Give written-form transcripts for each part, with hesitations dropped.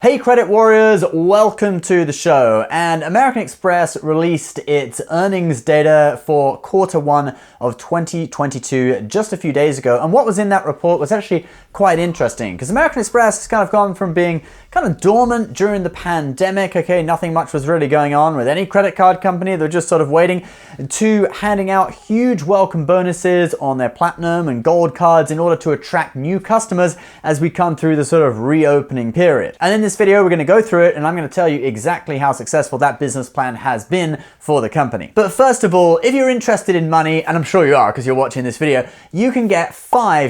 Hey credit warriors, welcome to the show. And American Express released its earnings data for quarter one of 2022 just a few days ago. And what was in that report was actually quite interesting because American Express has kind of gone from being kind of dormant during the pandemic. Okay, nothing much was really going on with any credit card company. They're just sort of waiting, to handing out huge welcome bonuses on their platinum and gold cards in order to attract new customers as we come through the sort of reopening period. And in this video, we're going to go through it and I'm going to tell you exactly how successful that business plan has been for the company. But first of all, if you're interested in money, and I'm sure you are because you're watching this video, you can get five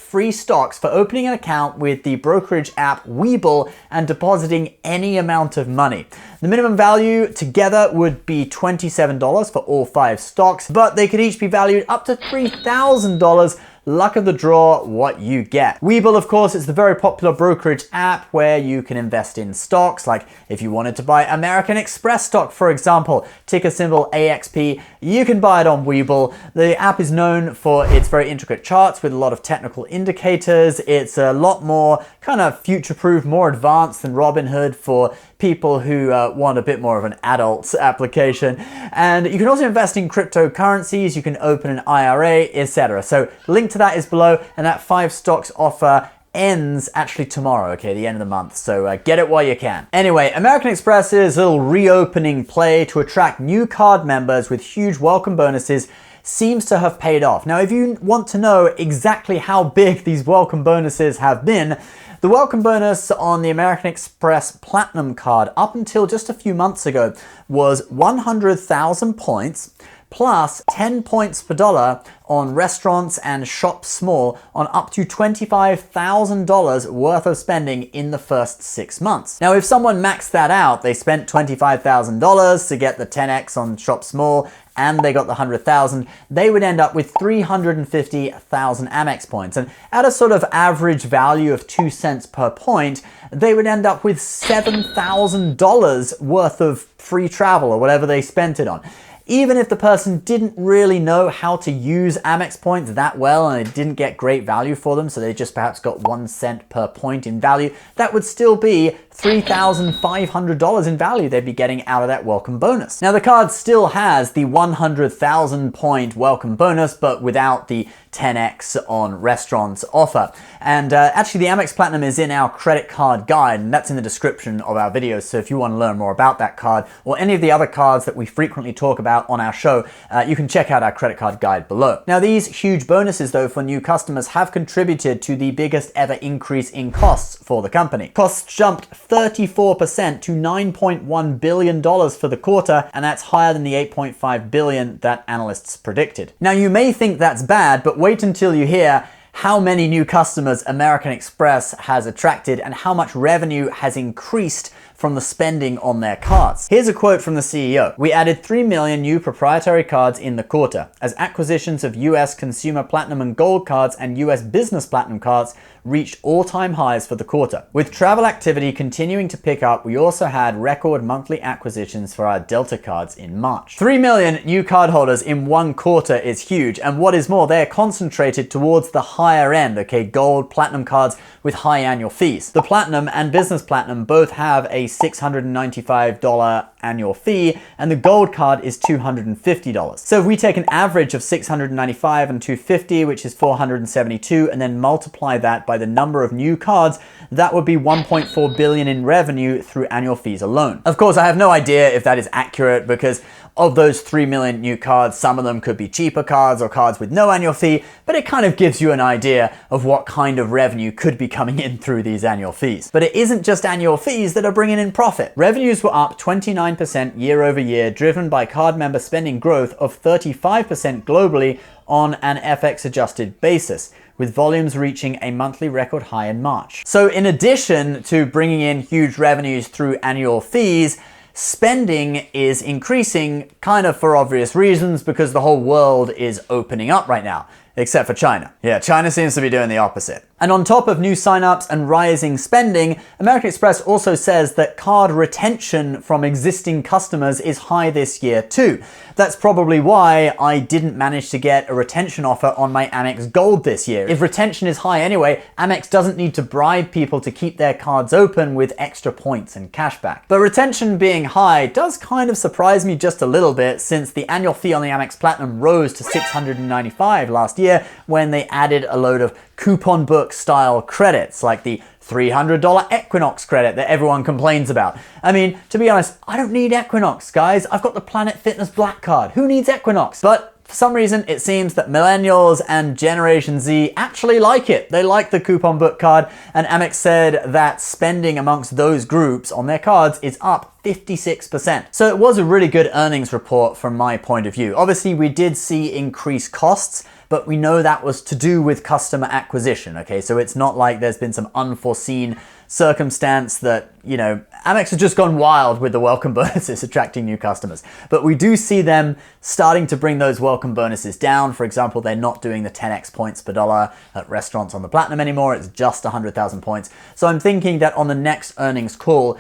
free stocks for opening an account with the brokerage app Webull and depositing any amount of money. The minimum value together would be $27 for all 5 stocks, but they could each be valued up to $3,000. Luck of the draw, what you get. Webull, of course, is the very popular brokerage app where you can invest in stocks. Like if you wanted to buy American Express stock, for example, ticker symbol AXP, you can buy it on Webull. The app is known for its very intricate charts with a lot of technical indicators. It's a lot more kind of future-proof, more advanced than Robinhood for people who want a bit more of an adult application. And you can also invest in cryptocurrencies, you can open an IRA, etc. So link to that is below, and that 5 stocks offer ends actually tomorrow, okay, the end of the month. So get it while you can. Anyway, American Express's little reopening play to attract new card members with huge welcome bonuses seems to have paid off. Now, if you want to know exactly how big these welcome bonuses have been, the welcome bonus on the American Express Platinum card up until just a few months ago was 100,000 points plus 10 points per dollar on restaurants and shop small on up to $25,000 worth of spending in the first 6 months. Now, if someone maxed that out, they spent $25,000 to get the 10x on shop small and they got the 100,000, they would end up with 350,000 Amex points. And at a sort of average value of 2 cents per point, they would end up with $7,000 worth of free travel or whatever they spent it on. Even if the person didn't really know how to use Amex points that well and it didn't get great value for them, so they just perhaps got 1 cent per point in value, that would still be $3,500 in value they'd be getting out of that welcome bonus. Now, the card still has the 100,000 point welcome bonus, but without the 10x on restaurants offer. And actually, the Amex Platinum is in our credit card guide, and that's in the description of our videos. So if you want to learn more about that card or any of the other cards that we frequently talk about on our show, you can check out our credit card guide below. Now, these huge bonuses, though, for new customers have contributed to the biggest ever increase in costs for the company. Costs jumped 34% to $9.1 billion for the quarter, and that's higher than the $8.5 billion that analysts predicted. Now, you may think that's bad, but wait until you hear how many new customers American Express has attracted and how much revenue has increased from the spending on their cards. Here's a quote from the CEO. "We added 3 million new proprietary cards in the quarter, as acquisitions of US consumer platinum and gold cards and US business platinum cards reached all-time highs for the quarter. With travel activity continuing to pick up, we also had record monthly acquisitions for our Delta cards in March." 3 million new cardholders in 1 quarter is huge, and what is more, they're concentrated towards the higher end, okay, gold, platinum cards with high annual fees. The platinum and business platinum both have a $695 annual fee, and the gold card is $250. So if we take an average of $695 and $250, which is $472, and then multiply that by the number of new cards, that would be $1.4 billion in revenue through annual fees alone. Of course, I have no idea if that is accurate because of those 3 million new cards, some of them could be cheaper cards or cards with no annual fee, but it kind of gives you an idea of what kind of revenue could be coming in through these annual fees. But it isn't just annual fees that are bringing in profit. Revenues were up 29% year over year, driven by card member spending growth of 35% globally on an FX adjusted basis, with volumes reaching a monthly record high in March. So in addition to bringing in huge revenues through annual fees, spending is increasing kind of for obvious reasons because the whole world is opening up right now, except for China. Yeah, China seems to be doing the opposite. And on top of new signups and rising spending, American Express also says that card retention from existing customers is high this year too. That's probably why I didn't manage to get a retention offer on my Amex Gold this year. If retention is high anyway, Amex doesn't need to bribe people to keep their cards open with extra points and cashback. But retention being high does kind of surprise me just a little bit, since the annual fee on the Amex Platinum rose to $695 last year when they added a load of coupon book style credits like the $300 Equinox credit that everyone complains about. I mean, to be honest, I don't need Equinox, guys. I've got the Planet Fitness Black card. Who needs Equinox? But for some reason, it seems that millennials and Generation Z actually like it. They like the coupon book card, and Amex said that spending amongst those groups on their cards is up 56%. So it was a really good earnings report from my point of view. Obviously, we did see increased costs, but we know that was to do with customer acquisition, okay? So it's not like there's been some unforeseen circumstance that, you know, Amex has just gone wild with the welcome bonuses attracting new customers. But we do see them starting to bring those welcome bonuses down. For example, they're not doing the 10x points per dollar at restaurants on the Platinum anymore. It's just 100,000 points. So I'm thinking that on the next earnings call,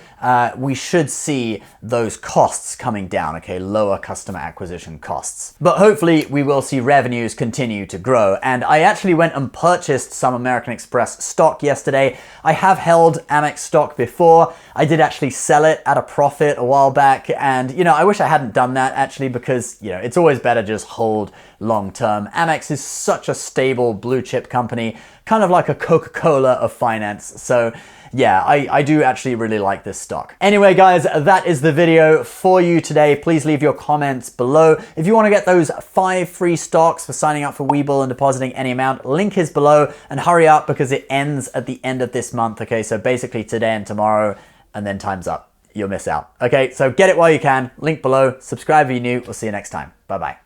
we should see those costs coming down, okay? Lower customer acquisition costs. But hopefully we will see revenues continue to grow. And I actually went and purchased some American Express stock yesterday. I have held Amex stock before. I did actually sell it at a profit a while back, and you know, I wish I hadn't done that actually, because you know, it's always better to just hold long term. Amex is such a stable blue chip company, kind of like a Coca-Cola of finance. So yeah, I do actually really like this stock. Anyway, guys, that is the video for you today. Please leave your comments below. If you want to get those 5 free stocks for signing up for Webull and depositing any amount, link is below, and hurry up because it ends at the end of this month. Okay, so basically today and tomorrow, and then time's up. You'll miss out. Okay, so get it while you can. Link below. Subscribe if you're new. We'll see you next time. Bye-bye.